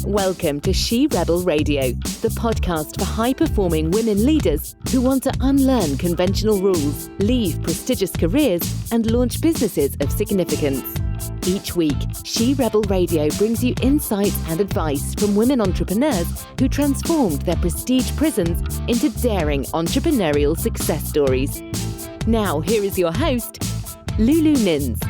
Welcome to She Rebel Radio, the podcast for high-performing women leaders who want to unlearn conventional rules, leave prestigious careers, and launch businesses of significance. Each week, She Rebel Radio brings you insights and advice from women entrepreneurs who transformed their prestige prisons into daring entrepreneurial success stories. Now, here is your host, Lulu Nins.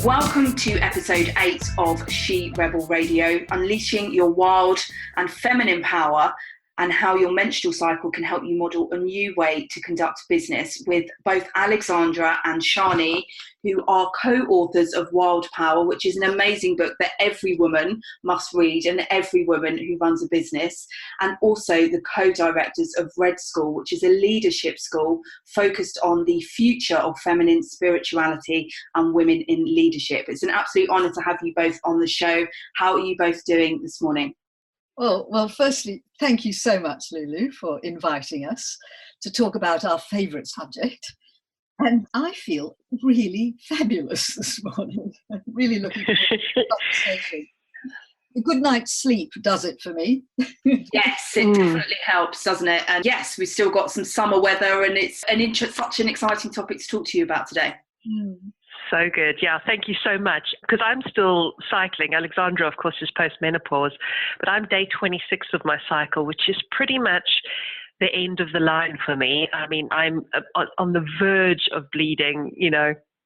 Welcome to episode 8 of She Rebel Radio, unleashing your wild and feminine power and how your menstrual cycle can help you model a new way to conduct business, with both Alexandra and Sjanie, who are co-authors of Wild Power, which is an amazing book that every woman must read and every woman who runs a business, and also the co-directors of Red School, which is a leadership school focused on the future of feminine spirituality and women in leadership. It's an absolute honour to have you both on the show. How are you both doing this morning? Well, firstly, thank you so much, Lulu, for inviting us to talk about our favourite subject. And I feel really fabulous this morning. I'm really looking forward to the conversation. A good night's sleep does it for me. Yes, it definitely helps, doesn't it? And yes, we've still got some summer weather, and it's such an exciting topic to talk to you about today. So good. Yeah, thank you so much. Because I'm still cycling. Alexandra, of course, is postmenopause, but I'm day 26 of my cycle, which is pretty much the end of the line for me. I mean, I'm on the verge of bleeding,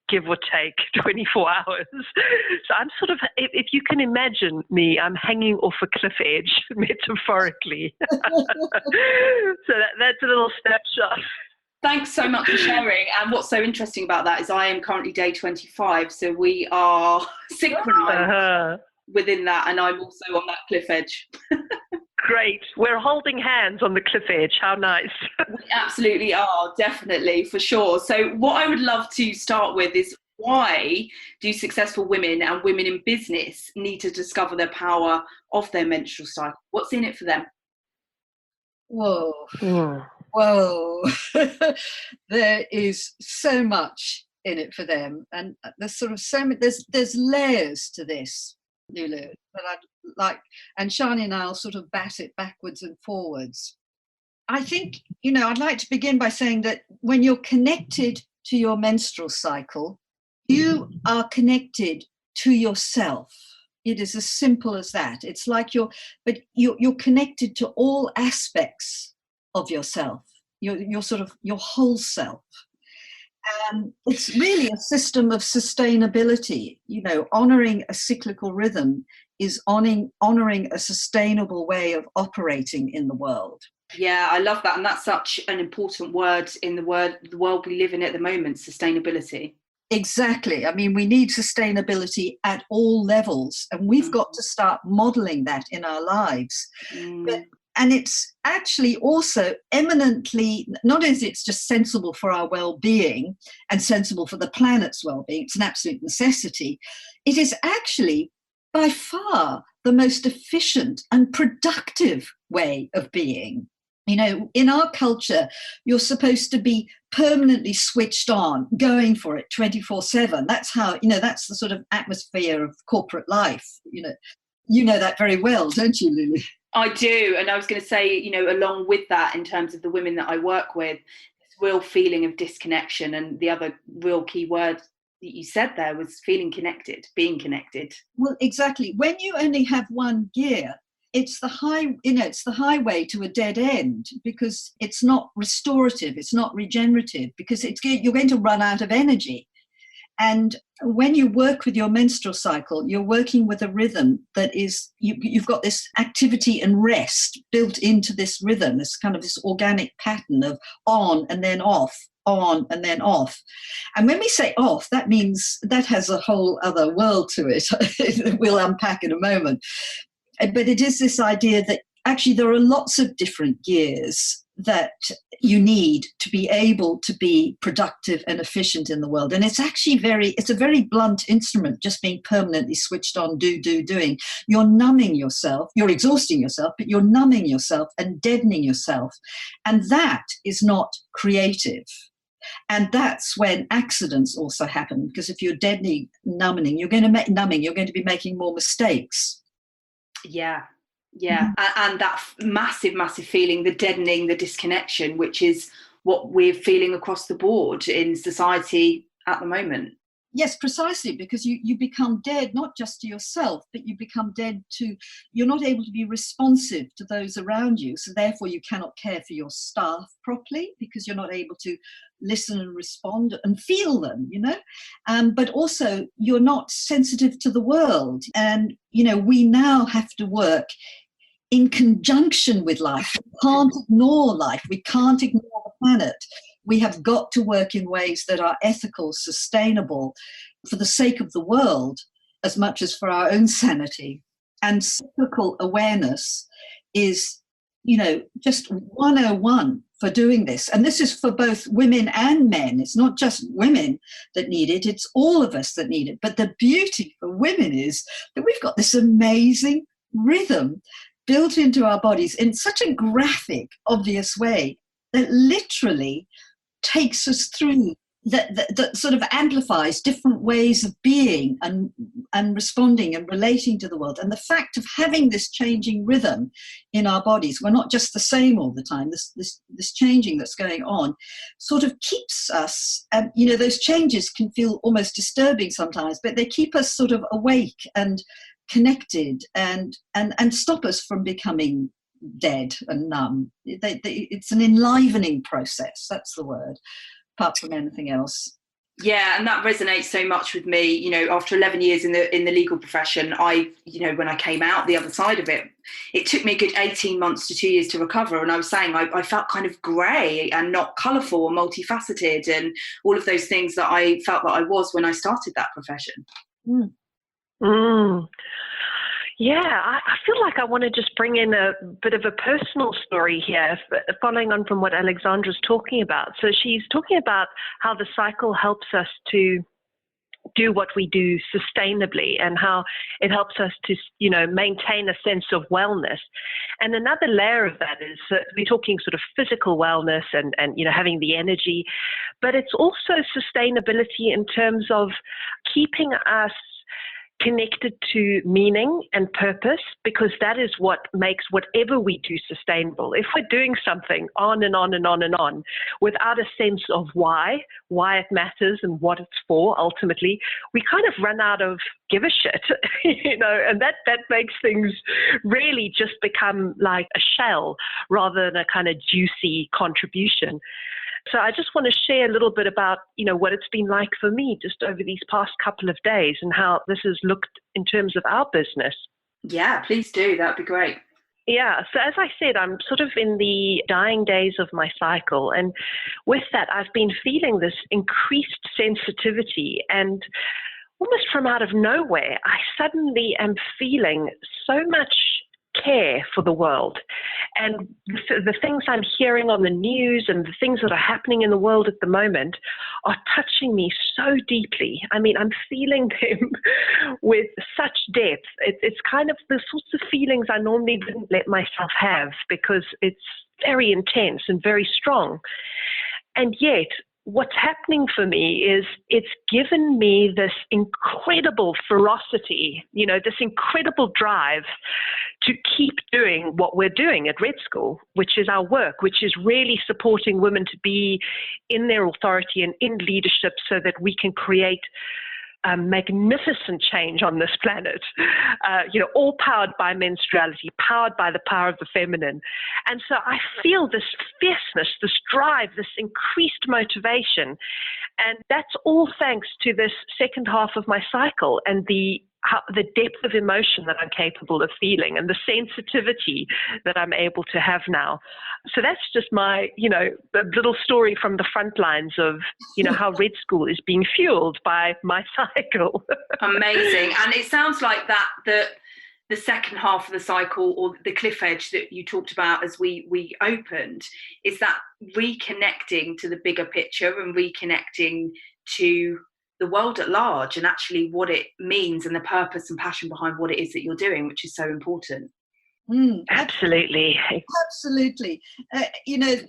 give or take 24 hours. So I'm sort of, if you can imagine me, I'm hanging off a cliff edge, metaphorically. So that's a little snapshot. Thanks so much for sharing. And what's so interesting about that is I am currently day 25, so we are synchronized within that, and I'm also on that cliff edge. Great. We're holding hands on the cliff edge. How nice. We absolutely are, definitely, for sure. So what I would love to start with is, why do successful women and women in business need to discover the power of their menstrual cycle? What's in it for them? Whoa. There is so much in it for them, and there's sort of there's layers to this, Lulu, that I'd like, and Sjanie and I'll sort of bat it backwards and forwards. I think, I'd like to begin by saying that when you're connected to your menstrual cycle, you are connected to yourself. It is as simple as that. It's like you're connected to all aspects of yourself, your sort of your whole self. And it's really a system of sustainability. Honoring a cyclical rhythm is honoring a sustainable way of operating in the world. Yeah, I love that. And that's such an important word in the world we live in at the moment, sustainability. Exactly. I mean, we need sustainability at all levels, and we've got to start modelling that in our lives. And it's actually also eminently, not as it's just sensible for our well-being and sensible for the planet's well-being, it's an absolute necessity. It is actually by far the most efficient and productive way of being. In our culture, you're supposed to be permanently switched on, going for it 24/7. That's how, that's the sort of atmosphere of corporate life. You know that very well, don't you, Lily? I do. And I was going to say, along with that, in terms of the women that I work with, this real feeling of disconnection. And the other real key word that you said there was feeling connected, being connected. Well, exactly. When you only have one gear, it's the highway to a dead end, because it's not restorative, it's not regenerative, because you're going to run out of energy. And when you work with your menstrual cycle, you're working with a rhythm that is, you've got this activity and rest built into this rhythm, this kind of this organic pattern of on and then off, on and then off. And when we say off, that means that has a whole other world to it that we'll unpack in a moment. But it is this idea that actually there are lots of different gears that you need to be able to be productive and efficient in the world. And it's actually it's a very blunt instrument, just being permanently switched on, doing. You're numbing yourself, you're exhausting yourself, but you're numbing yourself and deadening yourself. And that is not creative. And that's when accidents also happen, because if you're deadening, numbing, you're going to be making more mistakes. Yeah. And that massive feeling, the deadening, the disconnection, which is what we're feeling across the board in society at the moment. Yes, precisely, because you become dead, not just to yourself, but you become dead to, you're not able to be responsive to those around you. So therefore you cannot care for your staff properly because you're not able to listen and respond and feel them, but also you're not sensitive to the world. And, we now have to work in conjunction with life. We can't ignore life. We can't ignore the planet. We have got to work in ways that are ethical, sustainable, for the sake of the world, as much as for our own sanity. And cyclical awareness is, just 101 for doing this. And this is for both women and men. It's not just women that need it, it's all of us that need it. But the beauty for women is that we've got this amazing rhythm built into our bodies in such a graphic, obvious way that literally takes us through, that sort of amplifies different ways of being and responding and relating to the world. And the fact of having this changing rhythm in our bodies, we're not just the same all the time, this changing that's going on sort of keeps us, those changes can feel almost disturbing sometimes, but they keep us sort of awake and connected and stop us from becoming dead and numb. It's an enlivening process, that's the word, apart from anything else. Yeah, and that resonates so much with me. After 11 years in the legal profession, when I came out the other side of it, it took me a good 18 months to 2 years to recover. And I was saying I felt kind of grey and not colourful and multifaceted and all of those things that I felt that I was when I started that profession. Yeah, I feel like I want to just bring in a bit of a personal story here, following on from what Alexandra's talking about. So she's talking about how the cycle helps us to do what we do sustainably and how it helps us to, maintain a sense of wellness. And another layer of that is we're talking sort of physical wellness and having the energy, but it's also sustainability in terms of keeping us connected to meaning and purpose, because that is what makes whatever we do sustainable. If we're doing something on and on and on and on without a sense of why it matters and what it's for, ultimately, we kind of run out of give a shit, and that makes things really just become like a shell rather than a kind of juicy contribution. So I just want to share a little bit about, what it's been like for me just over these past couple of days and how this has looked in terms of our business. Yeah, please do. That'd be great. Yeah. So as I said, I'm sort of in the dying days of my cycle. And with that, I've been feeling this increased sensitivity, and almost from out of nowhere, I suddenly am feeling so much care for the world. And the things I'm hearing on the news and the things that are happening in the world at the moment are touching me so deeply. I mean, I'm feeling them with such depth. It's kind of the sorts of feelings I normally didn't let myself have because it's very intense and very strong. And yet, what's happening for me is it's given me this incredible ferocity, this incredible drive to keep doing what we're doing at Red School, which is our work, which is really supporting women to be in their authority and in leadership so that we can create a magnificent change on this planet, all powered by menstruality, powered by the power of the feminine. And so I feel this fierceness, this drive, this increased motivation. And that's all thanks to this second half of my cycle and the depth of emotion that I'm capable of feeling and the sensitivity that I'm able to have now. So that's just my, the little story from the front lines of, how Red School is being fueled by my cycle. Amazing. And it sounds like that the second half of the cycle, or the cliff edge that you talked about as we opened, is that reconnecting to the bigger picture and reconnecting to the world at large and actually what it means and the purpose and passion behind what it is that you're doing, which is so important. Absolutely. Absolutely. The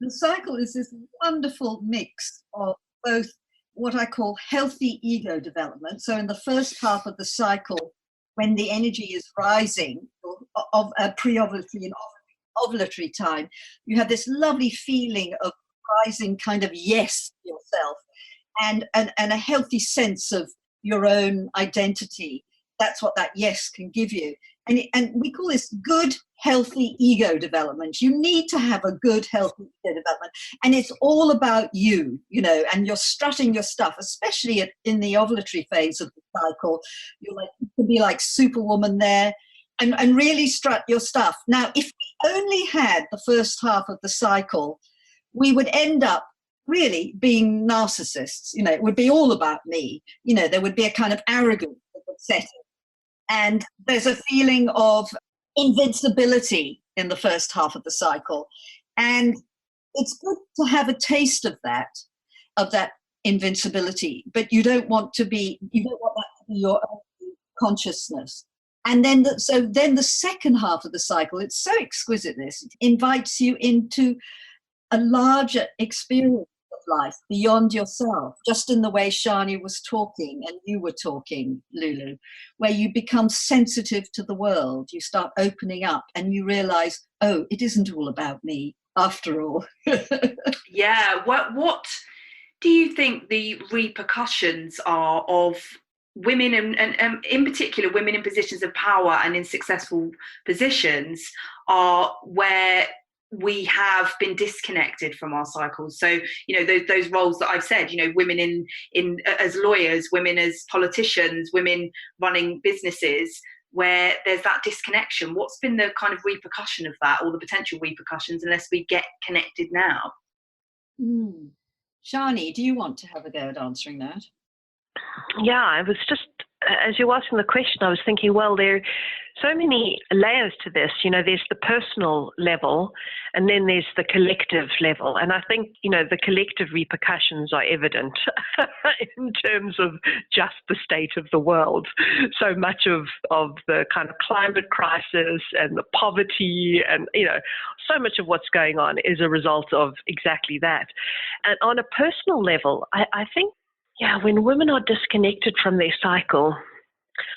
cycle is this wonderful mix of both what I call healthy ego development. So in the first half of the cycle, when the energy is rising of a pre-ovulatory and ovulatory time, you have this lovely feeling of rising kind of yes to yourself and a healthy sense of your own identity. That's what that yes can give you. And we call this good, healthy ego development. You need to have a good, healthy ego development. And it's all about you, and you're strutting your stuff, especially in the ovulatory phase of the cycle. You can be like Superwoman there and really strut your stuff. Now, if we only had the first half of the cycle, we would end up really being narcissists. It would be all about me. There would be a kind of arrogance that would set in. And there's a feeling of invincibility in the first half of the cycle. And it's good to have a taste of that invincibility, but you don't want that to be your own consciousness. And then the second half of the cycle, it's so exquisite, this, it invites you into a larger experience of life beyond yourself, just in the way Sjanie was talking and you were talking, Lulu, where you become sensitive to the world. You start opening up and you realize, oh, it isn't all about me after all. Yeah. What do you think the repercussions are of women and in particular women in positions of power and in successful positions are where we have been disconnected from our cycles? So those roles that I've said, women in as lawyers, women as politicians, women running businesses, where there's that disconnection. What's been the kind of repercussion of that, or the potential repercussions, unless we get connected now? Sjanie, do you want to have a go at answering that? Yeah, I was just, as you were asking the question, I was thinking, well, there are so many layers to this. There's the personal level, and then there's the collective level. And I think, the collective repercussions are evident in terms of just the state of the world. So much of the kind of climate crisis and the poverty and, so much of what's going on is a result of exactly that. And on a personal level, I think, when women are disconnected from their cycle,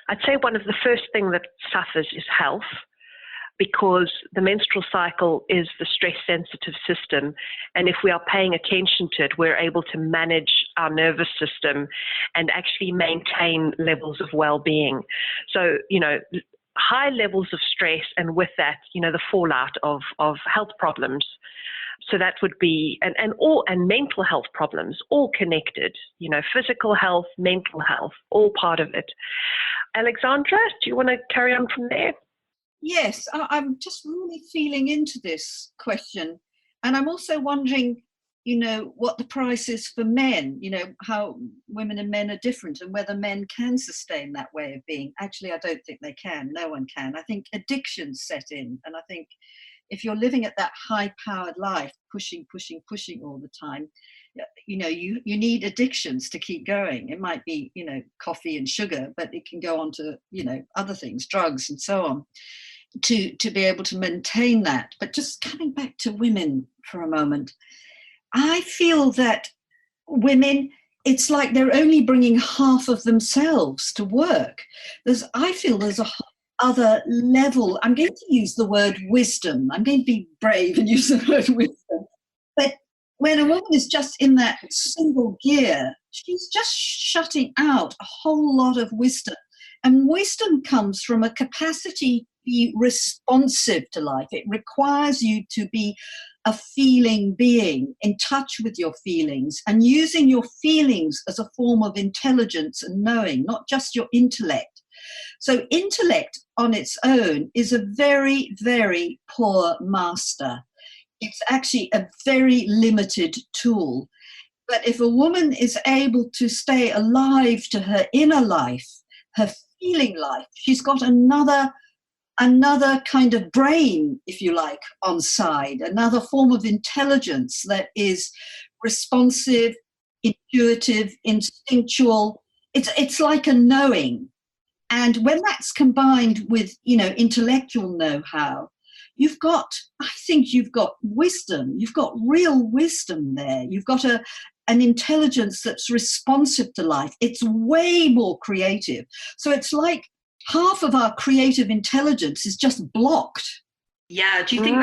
I'd say one of the first things that suffers is health, because the menstrual cycle is the stress-sensitive system. And if we are paying attention to it, we're able to manage our nervous system and actually maintain levels of well-being. So, high levels of stress, and with that, the fallout of health problems. So that would be, and mental health problems, all connected, physical health, mental health, all part of it. Alexandra, do you want to carry on from there? Yes, I'm just really feeling into this question. And I'm also wondering, what the price is for men, how women and men are different, and whether men can sustain that way of being. Actually, I don't think they can. No one can. I think addictions set in. And I think if you're living at that high-powered life, pushing all the time, you need addictions to keep going. It might be, coffee and sugar, but it can go on to, other things, drugs and so on, to be able to maintain that. But just coming back to women for a moment, I feel that women, it's like they're only bringing half of themselves to work. I feel there's a other level. I'm going to use the word wisdom. I'm going to be brave and use the word wisdom. But when a woman is just in that single gear, she's just shutting out a whole lot of wisdom. And wisdom comes from a capacity to be responsive to life. It requires you to be a feeling being, in touch with your feelings, and using your feelings as a form of intelligence and knowing, not just your intellect. So intellect on its own is a very, very poor master. It's actually a very limited tool. But if a woman is able to stay alive to her inner life, her feeling life, she's got another kind of brain, if you like, on side, another form of intelligence that is responsive, intuitive, instinctual. It's like a knowing. And when that's combined with, intellectual know-how, I think you've got wisdom. You've got real wisdom there. You've got an intelligence that's responsive to life. It's way more creative. So it's like half of our creative intelligence is just blocked. Yeah. Do you think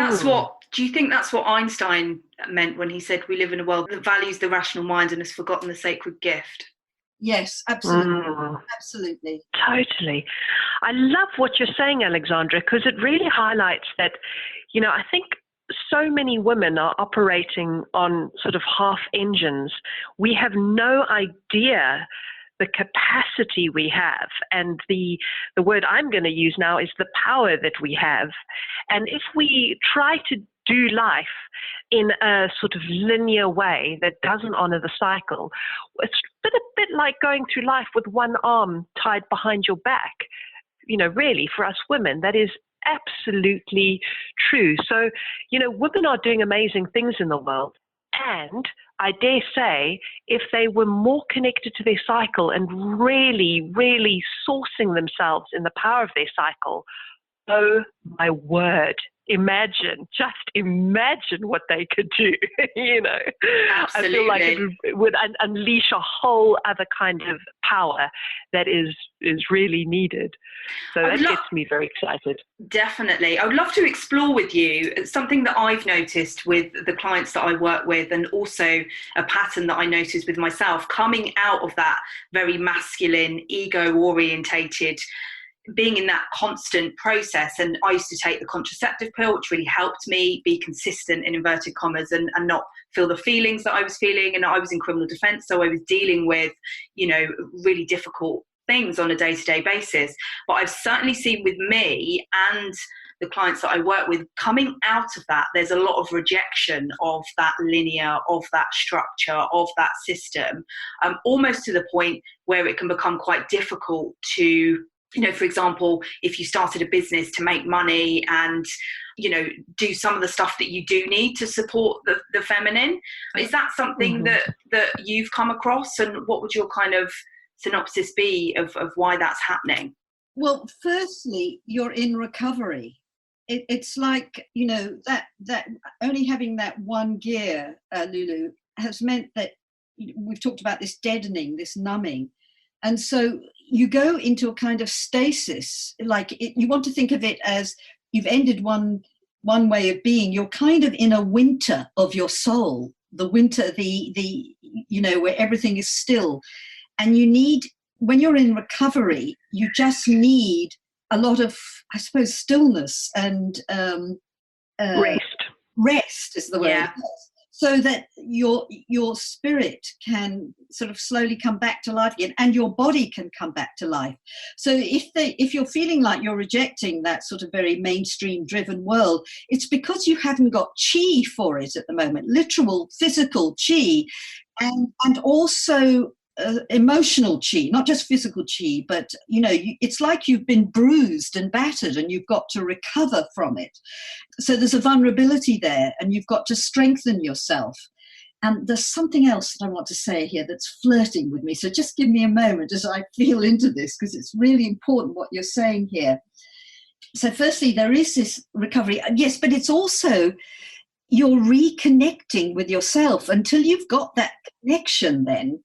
that's what Einstein meant when he said we live in a world that values the rational mind and has forgotten the sacred gift? Yes, absolutely. Absolutely. Totally. I love what you're saying, Alexandra, because it really highlights that, I think so many women are operating on sort of half engines. We have no idea the capacity we have, and the word I'm going to use now is the power that we have. And if we try to do life in a sort of linear way that doesn't honor the cycle, it's a bit like going through life with one arm tied behind your back. Really, for us women, that is absolutely true. So, women are doing amazing things in the world. And I dare say, if they were more connected to their cycle and really, really sourcing themselves in the power of their cycle, oh my word, just imagine what they could do. Absolutely. I feel like it would unleash a whole other kind of power that is really needed. So that gets me very excited. Definitely. I would love to explore with you something that I've noticed with the clients that I work with, and also a pattern that I noticed with myself coming out of that very masculine, ego-orientated, being in that constant process. And I used to take the contraceptive pill, which really helped me be consistent, in inverted commas, and not feel the feelings that I was feeling. And I was in criminal defence, so I was dealing with, really difficult things on a day-to-day basis. But I've certainly seen with me and the clients that I work with, coming out of that, there's a lot of rejection of that linear, of that structure, of that system, almost to the point where it can become quite difficult to, for example, if you started a business to make money and, do some of the stuff that you do need to support the feminine. Is that something that you've come across? And what would your kind of synopsis be of why that's happening? Well, firstly, you're in recovery. It's like, that only having that one gear, Lulu, has meant that we've talked about this deadening, this numbing. And so you go into a kind of stasis, you want to think of it as you've ended one way of being. You're kind of in a winter of your soul, the winter, where everything is still. And you need, when you're in recovery, you just need a lot of, I suppose, stillness and rest is the word. Yeah. So that your spirit can sort of slowly come back to life again, and your body can come back to life. So if you're feeling like you're rejecting that sort of very mainstream driven world, it's because you haven't got chi for it at the moment, literal physical chi, and also emotional chi, not just physical chi, but it's like you've been bruised and battered and you've got to recover from it. So there's a vulnerability there, and you've got to strengthen yourself. And there's something else that I want to say here that's flirting with me, so just give me a moment as I feel into this, because it's really important what you're saying here. So firstly, there is this recovery, yes, but it's also you're reconnecting with yourself. Until you've got that connection, then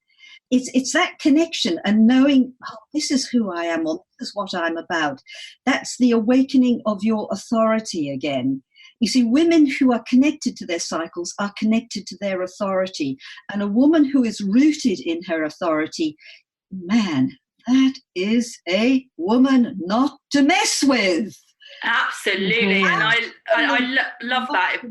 it's that connection and knowing, this is who I am, or this is what I'm about. That's the awakening of your authority again. You see, women who are connected to their cycles are connected to their authority. And a woman who is rooted in her authority, man, that is a woman not to mess with. Absolutely. And I love that.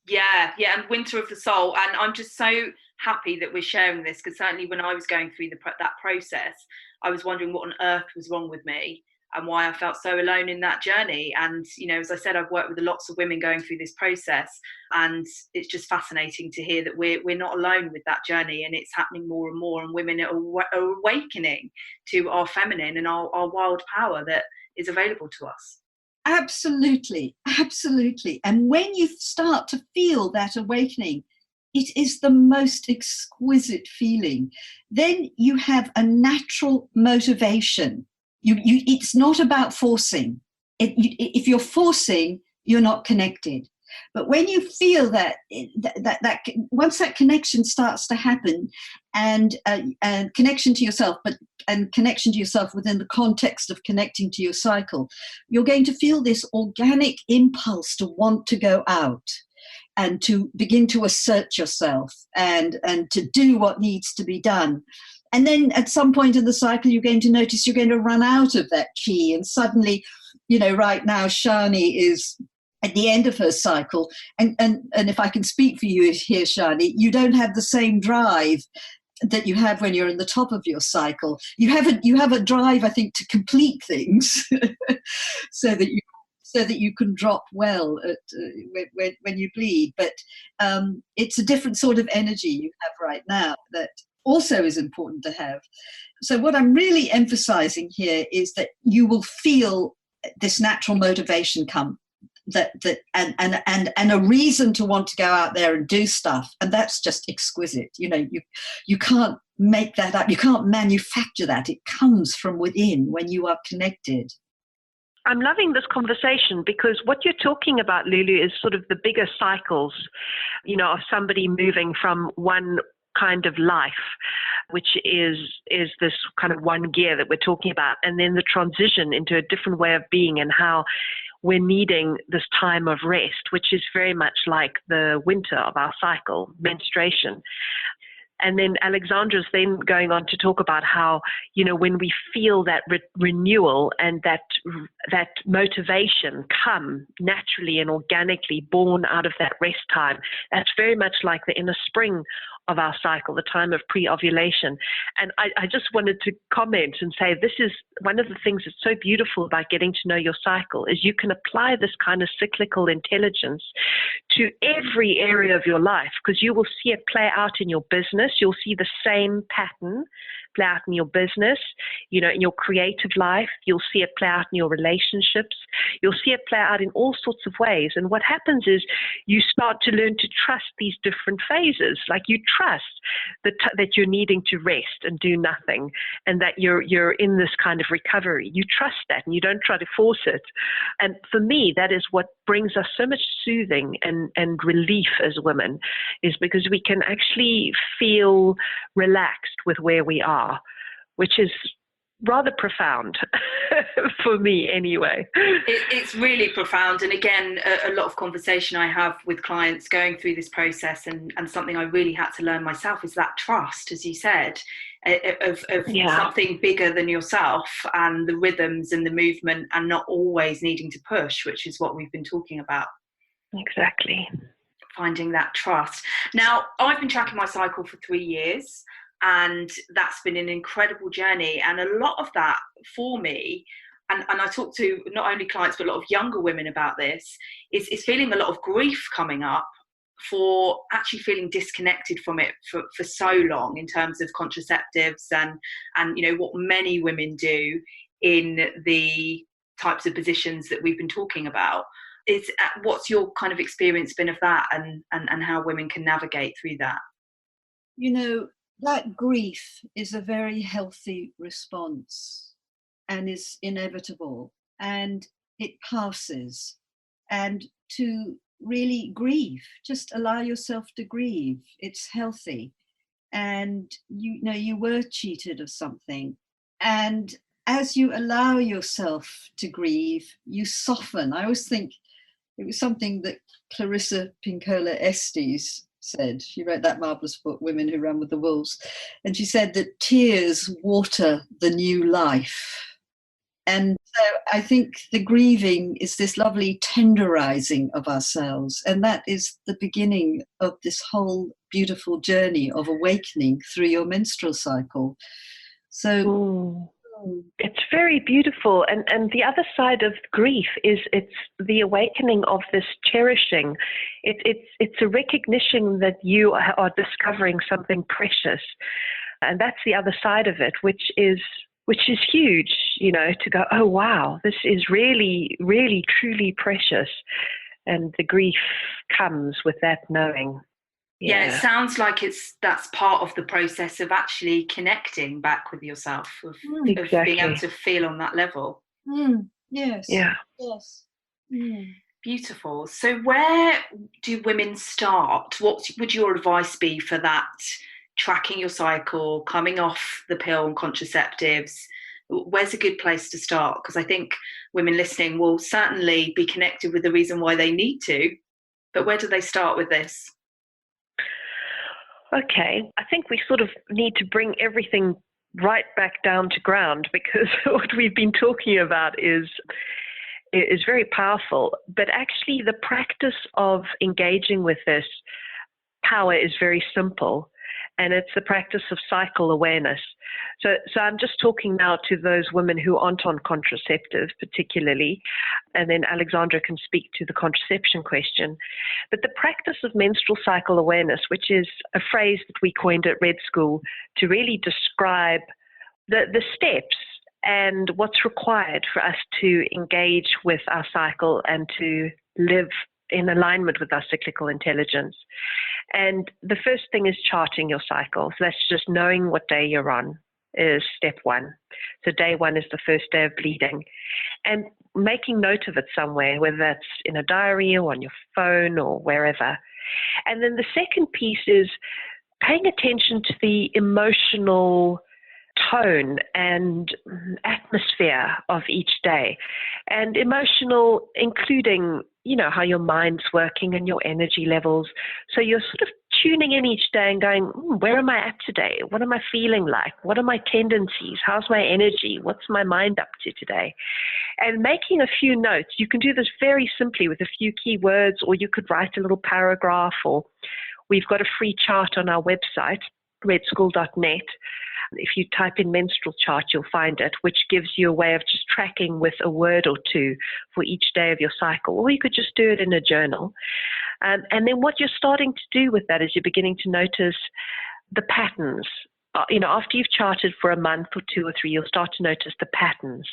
Yeah, and winter of the soul. And I'm just so happy that we're sharing this, because certainly when I was going through that process, I was wondering what on earth was wrong with me and why I felt so alone in that journey. And, as I said, I've worked with lots of women going through this process, and it's just fascinating to hear that we're not alone with that journey, and it's happening more and more, and women are awakening to our feminine and our wild power that is available to us. Absolutely. And when you start to feel that awakening, it is the most exquisite feeling. Then you have a natural motivation. It's not about forcing. If you're forcing, you're not connected. But when you feel that once that connection starts to happen, and connection to yourself, and connection to yourself within the context of connecting to your cycle, you're going to feel this organic impulse to want to go out and to begin to assert yourself and to do what needs to be done. And then at some point in the cycle, you're going to notice you're going to run out of that chi. And suddenly, right now, Sjanie is at the end of her cycle. And if I can speak for you here, Sjanie, you don't have the same drive that you have when you're in the top of your cycle. You have a drive, I think, to complete things so that you can drop well when you bleed. But it's a different sort of energy you have right now that also is important to have. So what I'm really emphasizing here is that you will feel this natural motivation come, and a reason to want to go out there and do stuff, and that's just exquisite. You can't make that up, you can't manufacture that. It comes from within when you are connected. I'm loving this conversation because what you're talking about, Lulu, is sort of the bigger cycles, of somebody moving from one kind of life, which is this kind of one gear that we're talking about, and then the transition into a different way of being, and how we're needing this time of rest, which is very much like the winter of our cycle, menstruation. And then Alexandra's then going on to talk about how, when we feel that renewal and that motivation come naturally and organically born out of that rest time, that's very much like the inner spring of our cycle, the time of pre-ovulation. And I just wanted to comment and say, this is one of the things that's so beautiful about getting to know your cycle, is you can apply this kind of cyclical intelligence to every area of your life, because you will see it play out in your business. You'll see the same pattern play out in your business, in your creative life. You'll see it play out in your relationships. You'll see it play out in all sorts of ways. And what happens is you start to learn to trust these different phases. Like you trust that you're needing to rest and do nothing, and that you're in this kind of recovery. You trust that, and you don't try to force it. And for me, that is what brings us so much soothing and relief as women, is because we can actually feel relaxed with where we are, which is rather profound for me anyway. It's really profound. And again, a lot of conversation I have with clients going through this process, and something I really had to learn myself, is that trust, as you said, of something bigger than yourself, and the rhythms and the movement, and not always needing to push, which is what we've been talking about. Exactly. Finding that trust. Now, I've been tracking my cycle for 3 years, and that's been an incredible journey. And a lot of that for me, and I talk to not only clients but a lot of younger women about this, is feeling a lot of grief coming up for actually feeling disconnected from it for so long, in terms of contraceptives and what many women do in the types of positions that we've been talking about. What's your kind of experience been of that, and how women can navigate through that? That grief is a very healthy response and is inevitable, and it passes. And to really grieve, just allow yourself to grieve. It's healthy. And you were cheated of something. And as you allow yourself to grieve, you soften. I always think it was something that Clarissa Pinkola Estes said. She wrote that marvelous book, Women Who Run with the Wolves. And she said that tears water the new life. And so I think the grieving is this lovely tenderizing of ourselves. And that is the beginning of this whole beautiful journey of awakening through your menstrual cycle. So it's very beautiful. And the other side of grief is it's the awakening of this cherishing. It's a recognition that you are discovering something precious. And that's the other side of it, which is huge, to go, oh, wow, this is really, really, truly precious. And the grief comes with that knowing. Yeah, it sounds like that's part of the process of actually connecting back with yourself, of being able to feel on that level. Yes. Yeah. Yes. Beautiful. So where do women start? What would your advice be for that? Tracking your cycle, coming off the pill and contraceptives. Where's a good place to start? Because I think women listening will certainly be connected with the reason why they need to, but where do they start with this? Okay, I think we sort of need to bring everything right back down to ground, because what we've been talking about is very powerful, but actually the practice of engaging with this power is very simple, and it's the practice of cycle awareness. So I'm just talking now to those women who aren't on contraceptives particularly, and then Alexandra can speak to the contraception question. But the practice of menstrual cycle awareness, which is a phrase that we coined at Red School to really describe the steps and what's required for us to engage with our cycle and to live in alignment with our cyclical intelligence. And the first thing is charting your cycle. So that's just knowing what day you're on is step one. So day one is the first day of bleeding. And making note of it somewhere, whether that's in a diary or on your phone or wherever. And then the second piece is paying attention to the emotional tone and atmosphere of each day, and emotional including, how your mind's working and your energy levels. So you're sort of tuning in each day and going, where am I at today? What am I feeling like? What are my tendencies? How's my energy? What's my mind up to today? And making a few notes. You can do this very simply with a few keywords, or you could write a little paragraph, or we've got a free chart on our website, redschool.net. If you type in menstrual chart, you'll find it, which gives you a way of just tracking with a word or two for each day of your cycle. Or you could just do it in a journal. And then what you're starting to do with that is you're beginning to notice the patterns. After you've charted for a month or 2 or 3, you'll start to notice the patterns.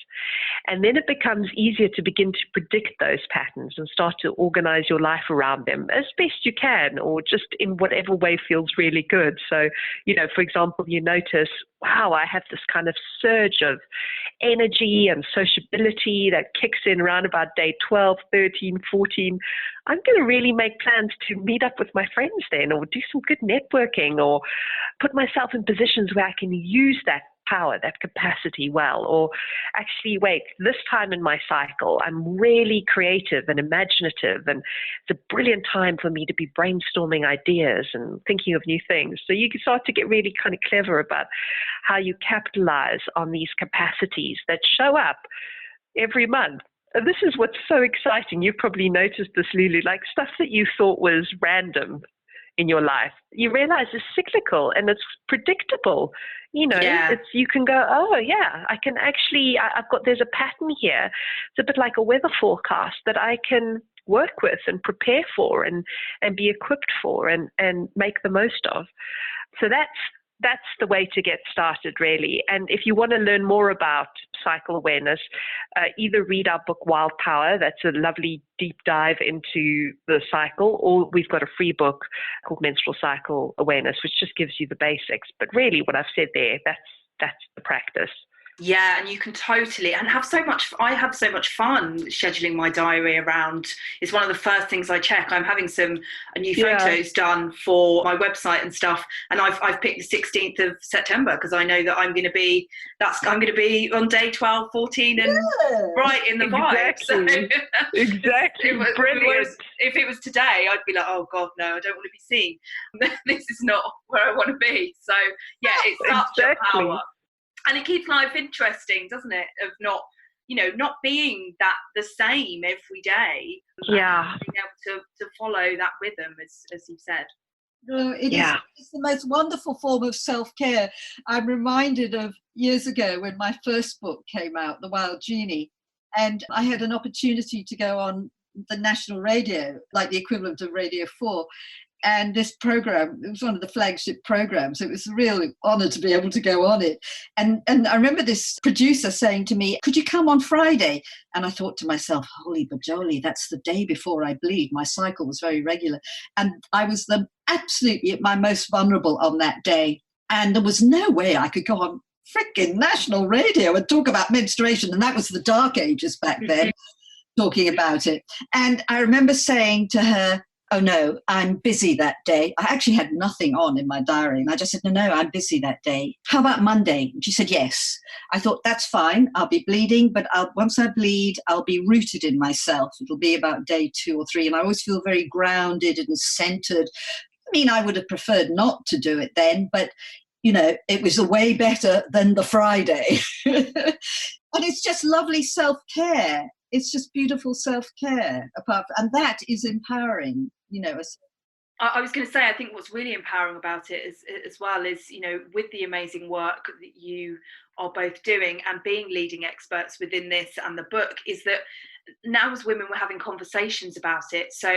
And then it becomes easier to begin to predict those patterns and start to organize your life around them as best you can, or just in whatever way feels really good. So, for example, you notice, wow, I have this kind of surge of energy and sociability that kicks in around about day 12, 13, 14. I'm going to really make plans to meet up with my friends then, or do some good networking, or put myself in positions where I can use that power, that capacity well. Or actually, wait, this time in my cycle, I'm really creative and imaginative, and it's a brilliant time for me to be brainstorming ideas and thinking of new things. So you can start to get really kind of clever about how you capitalize on these capacities that show up every month. And this is what's so exciting. You've probably noticed this, Lulu, like stuff that you thought was random in your life, you realize is cyclical and it's predictable. It's, you can go, oh yeah, I can actually, there's a pattern here. It's a bit like a weather forecast that I can work with and prepare for and be equipped for and make the most of. So that's the way to get started, really. And if you want to learn more about cycle awareness, either read our book, Wild Power. That's a lovely deep dive into the cycle, or we've got a free book called Menstrual Cycle Awareness, which just gives you the basics. But really what I've said there, that's the practice. Yeah, and you can totally, and I have so much fun scheduling my diary around. It's one of the first things I check. I'm having some new photos done for my website and stuff, and I've picked the 16th of September because I know that I'm going to be on day 12, 14 and right in the vibe. So, Exactly. Brilliant. If it was today, I'd be like, oh God, no, I don't want to be seen. This is not where I want to be. So yeah, it's such a power. And it keeps life interesting, doesn't it? Of not being the same every day. Yeah. Being able to follow that rhythm, as you said. It's the most wonderful form of self-care. I'm reminded of years ago when my first book came out, The Wild Genie, and I had an opportunity to go on the national radio, like the equivalent of Radio 4. And this program, it was one of the flagship programs. It was a real honor to be able to go on it. And I remember this producer saying to me, could you come on Friday? And I thought to myself, holy bajoli, that's the day before I bleed. My cycle was very regular. And I was absolutely at my most vulnerable on that day. And there was no way I could go on freaking national radio and talk about menstruation. And that was the dark ages back then. talking about it. And I remember saying to her, oh no, I'm busy that day. I actually had nothing on in my diary. And I just said, no, I'm busy that day. How about Monday? And she said, yes. I thought, that's fine. I'll be bleeding, but once I bleed, I'll be rooted in myself. It'll be about day 2 or 3. And I always feel very grounded and centered. I mean, I would have preferred not to do it then, but it was way better than the Friday. And it's just lovely self-care. It's just beautiful self-care. And that is empowering, I was going to say, I think what's really empowering about it is, as well, is, with the amazing work that you are both doing and being leading experts within this and the book, is that now as women, we're having conversations about it. So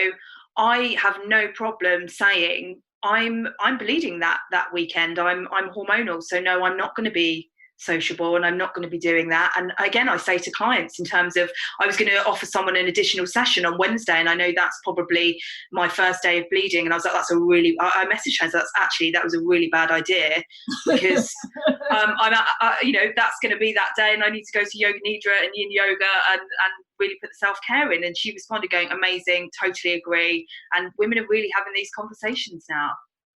I have no problem saying, I'm bleeding that weekend. I'm hormonal, so no, I'm not going to be sociable and I'm not going to be doing that. And again, I say to clients, in terms of, I was going to offer someone an additional session on Wednesday, and I know that's probably my first day of bleeding, and I was like, I messaged her, so that was a really bad idea, because that's going to be that day, and I need to go to yoga nidra and yin yoga and really put the self-care in. And she responded going, amazing, totally agree. And women are really having these conversations now.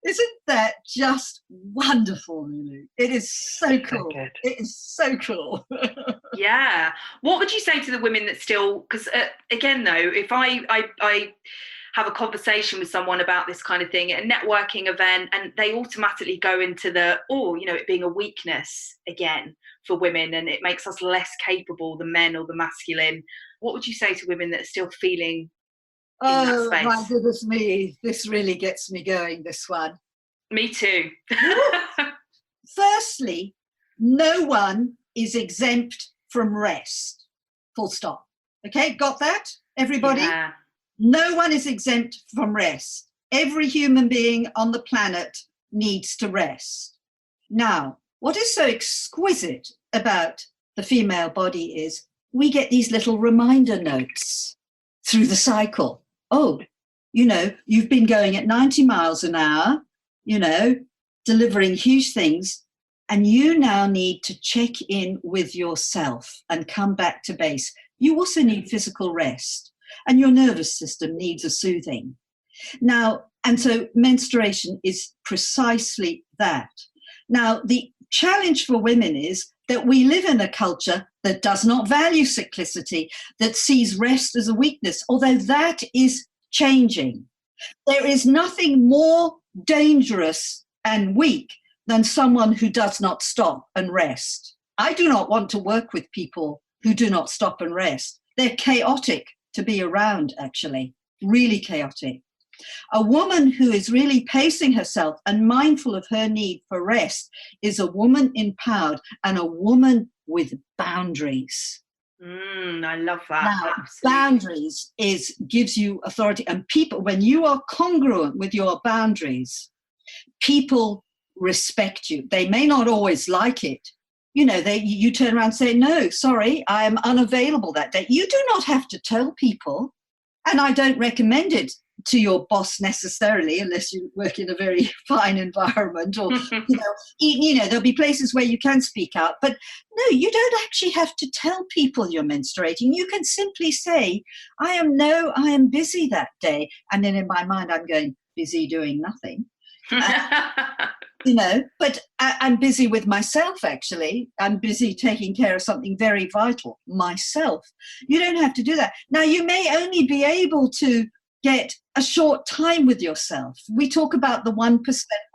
Isn't that just wonderful, Lulu? It is so cool. It is so cool. Yeah. What would you say to the women that still, because again, though, if I have a conversation with someone about this kind of thing at a networking event, and they automatically go into it being a weakness again for women, and it makes us less capable than men or the masculine. What would you say to women that are still feeling in that space? My goodness me, this really gets me going, this one. Me too. Firstly, no one is exempt from rest. Full stop. Okay, got that, everybody? Yeah. No one is exempt from rest. Every human being on the planet needs to rest. Now, what is so exquisite about the female body is we get these little reminder notes through the cycle. Oh, you've been going at 90 miles an hour, delivering huge things, and you now need to check in with yourself and come back to base. You also need physical rest, and your nervous system needs a soothing. Now, and so menstruation is precisely that. Now, the challenge for women is that we live in a culture that does not value cyclicity, that sees rest as a weakness, although that is changing. There is nothing more dangerous and weak than someone who does not stop and rest. I do not want to work with people who do not stop and rest. They're chaotic to be around, actually, really chaotic. A woman who is really pacing herself and mindful of her need for rest is a woman empowered and a woman with boundaries. I love that. Now, boundaries gives you authority, and people, when you are congruent with your boundaries, people respect you. They may not always like it. You turn around and say, no, sorry, I am unavailable that day. You do not have to tell people, and I don't recommend it to your boss necessarily, unless you work in a very fine environment, or there'll be places where you can speak out, but no, you don't actually have to tell people you're menstruating. You can simply say, I am busy that day, and then in my mind I'm going, busy doing nothing. But I'm busy with myself, actually. I'm busy taking care of something very vital, myself. You don't have to do that. Now, you may only be able to get a short time with yourself. We talk about the 1%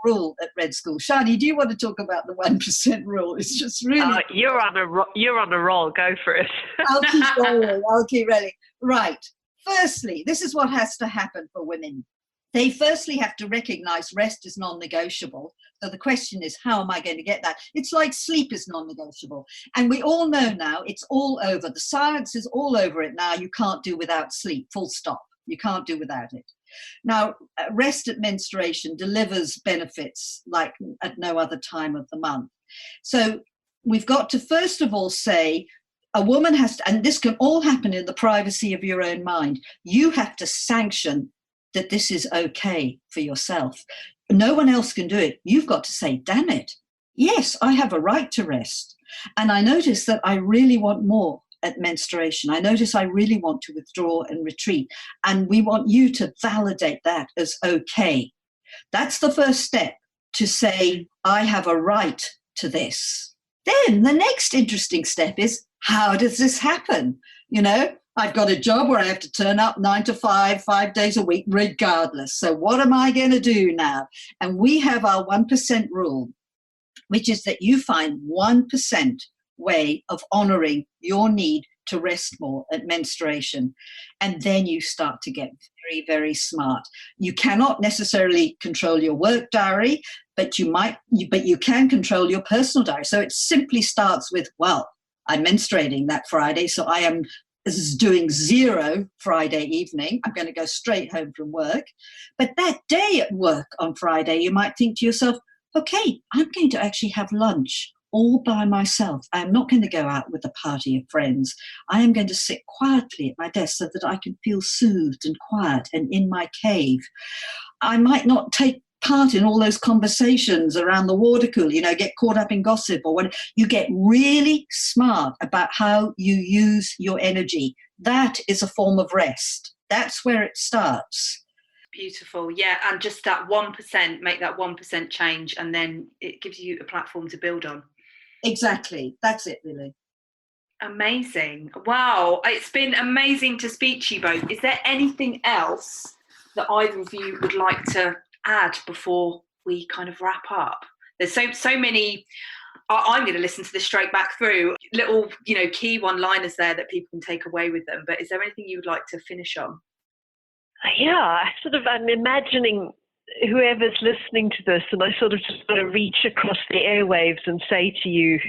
rule at Red School. Sjanie, do you want to talk about the 1% rule? It's just really... You're on a roll. Go for it. I'll keep rolling. Right. Firstly, this is what has to happen for women. They firstly have to recognize rest is non-negotiable. So the question is, how am I going to get that? It's like sleep is non-negotiable. And we all know now, it's all over. The science is all over it now. You can't do without sleep, full stop. You can't do without it. Now, rest at menstruation delivers benefits like at no other time of the month. So we've got to first of all say, a woman has to, and this can all happen in the privacy of your own mind, you have to sanction that this is okay for yourself. No one else can do it. You've got to say, damn it, yes, I have a right to rest. And I notice that I really want more. at menstruation. I notice I really want to withdraw and retreat. And we want you to validate that as okay. That's the first step, to say, I have a right to this. Then the next interesting step is, how does this happen? You know, I've got a job where I have to turn up 9 to 5, 5 days a week, regardless. So what am I going to do now? And we have our 1% rule, which is that you find 1% way of honoring your need to rest more at menstruation. And then you start to get very, very smart. You cannot necessarily control your work diary, but you can control your personal diary. So it simply starts with, well, I'm menstruating that Friday, so I am doing 0 Friday evening. I'm going to go straight home from work. But that day at work on Friday, you might think to yourself, okay, I'm going to actually have lunch all by myself. I'm not going to go out with a party of friends. I am going to sit quietly at my desk so that I can feel soothed and quiet and in my cave. I might not take part in all those conversations around the water cooler, you know, get caught up in gossip or what. You get really smart about how you use your energy. That is a form of rest. That's where it starts. Beautiful. Yeah. And just that 1%, make that 1% change, and then it gives you a platform to build on. Exactly. That's it, really. Amazing. Wow. It's been amazing to speak to you both. Is there anything else that either of you would like to add before we kind of wrap up? There's so many. I'm going to listen to this straight back through. Little, key one-liners there that people can take away with them. But is there anything you would like to finish on? Yeah, I'm imagining whoever's listening to this, and I sort of just want to reach across the airwaves and say to you,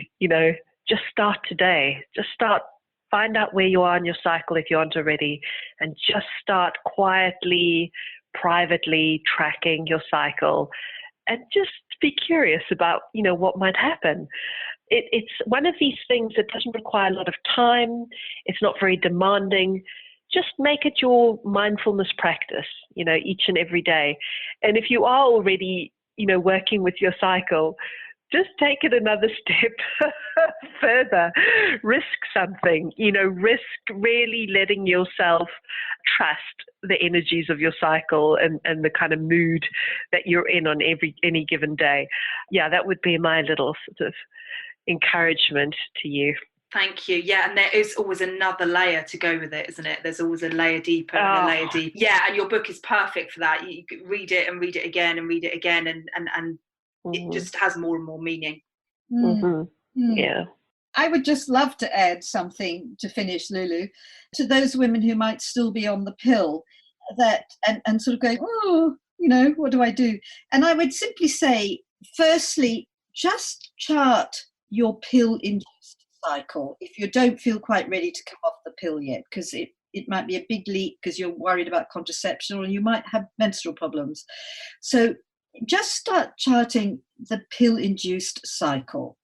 just start today. Just start, find out where you are in your cycle if you aren't already, and just start quietly, privately tracking your cycle, and just be curious about, what might happen. It's one of these things that doesn't require a lot of time. It's not very demanding. Just make it your mindfulness practice, each and every day. And if you are already, working with your cycle, just take it another step further. Risk something, risk really letting yourself trust the energies of your cycle and the kind of mood that you're in on any given day. Yeah, that would be my little sort of encouragement to you. Thank you. Yeah, and there is always another layer to go with it, isn't it? There's always a layer deeper and a layer deeper. Yeah, and your book is perfect for that. You could read it and read it again and read it again, and it just has more and more meaning. Yeah. I would just love to add something to finish, Lulu, to those women who might still be on the pill that and sort of going, what do I do? And I would simply say, firstly, just chart your pill-induced cycle if you don't feel quite ready to come off the pill yet, because it might be a big leap because you're worried about contraception, or you might have menstrual problems. So just start charting the pill-induced cycle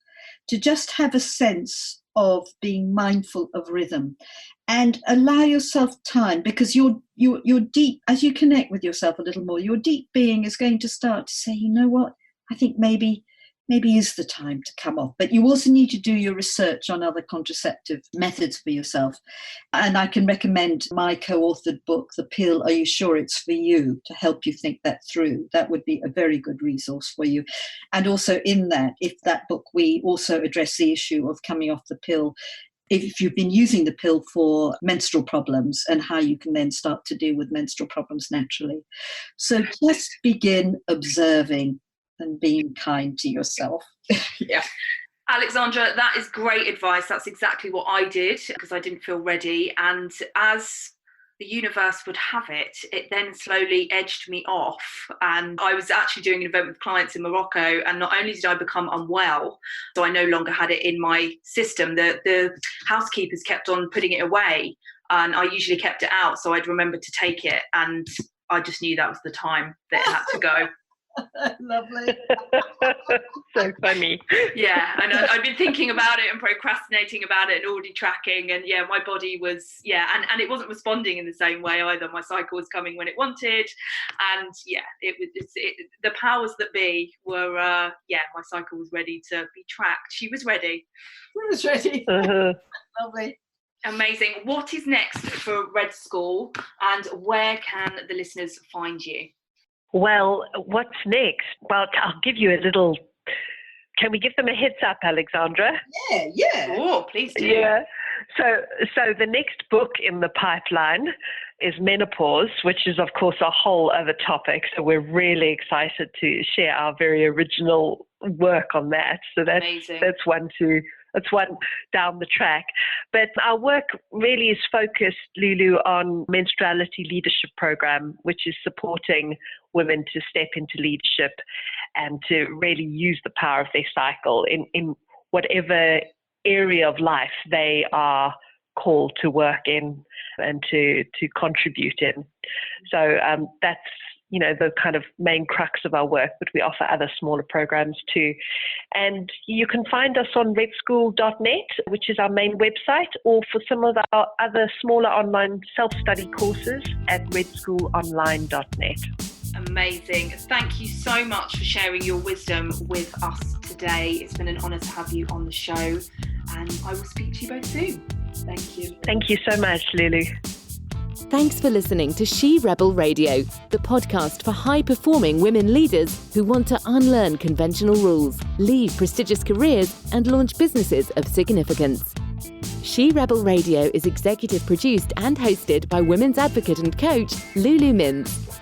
to just have a sense of being mindful of rhythm and allow yourself time, because your deep, as you connect with yourself a little more, your deep being is going to start to say, you know what, I think maybe is the time to come off. But you also need to do your research on other contraceptive methods for yourself. And I can recommend my co-authored book, The Pill, Are You Sure It's For You?, to help you think that through. That would be a very good resource for you. And also in that book, we also address the issue of coming off the pill if you've been using the pill for menstrual problems, and how you can then start to deal with menstrual problems naturally. So just begin observing and being kind to yourself. Yeah. Alexandra, that is great advice. That's exactly what I did, because I didn't feel ready. And as the universe would have it, it then slowly edged me off. And I was actually doing an event with clients in Morocco, and not only did I become unwell, so I no longer had it in my system, the housekeepers kept on putting it away, and I usually kept it out, so I'd remember to take it, and I just knew that was the time that it had to go. Lovely. So funny. Yeah, and I'd been thinking about it and procrastinating about it and already tracking, and yeah, my body was, and it wasn't responding in the same way either. My cycle was coming when it wanted, and the powers that be were, my cycle was ready to be tracked. She was ready. She was ready. Uh-huh. Lovely. Amazing. What is next for Red School, and where can the listeners find you? Well, what's next? Well, I'll give you a little... Can we give them a heads up, Alexandra? Yeah. Oh, please do. Yeah. So the next book in the pipeline is Menopause, which is, of course, a whole other topic. So we're really excited to share our very original work on that. So that's one down the track. But our work really is focused, Lulu, on Menstruality Leadership Program, which is supporting women to step into leadership and to really use the power of their cycle in whatever area of life they are called to work in and to contribute in. So that's, the kind of main crux of our work, but we offer other smaller programs too. And you can find us on redschool.net, which is our main website, or for some of our other smaller online self-study courses at redschoolonline.net. Amazing. Thank you so much for sharing your wisdom with us today. It's been an honour to have you on the show, and I will speak to you both soon. Thank you. Thank you so much, Lulu. Thanks for listening to She Rebel Radio, the podcast for high-performing women leaders who want to unlearn conventional rules, leave prestigious careers, and launch businesses of significance. She Rebel Radio is executive produced and hosted by women's advocate and coach Lulu Mintz.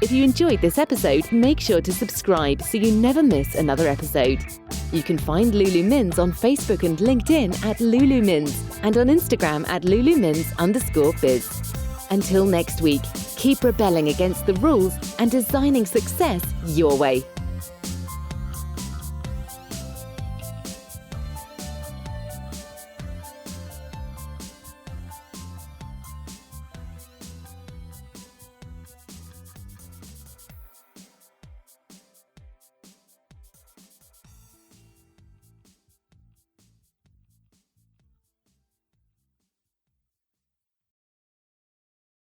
If you enjoyed this episode, make sure to subscribe so you never miss another episode. You can find Lulu Mintz on Facebook and LinkedIn at Lulu Mintz and on Instagram at LuluMintz_biz. Until next week, keep rebelling against the rules and designing success your way.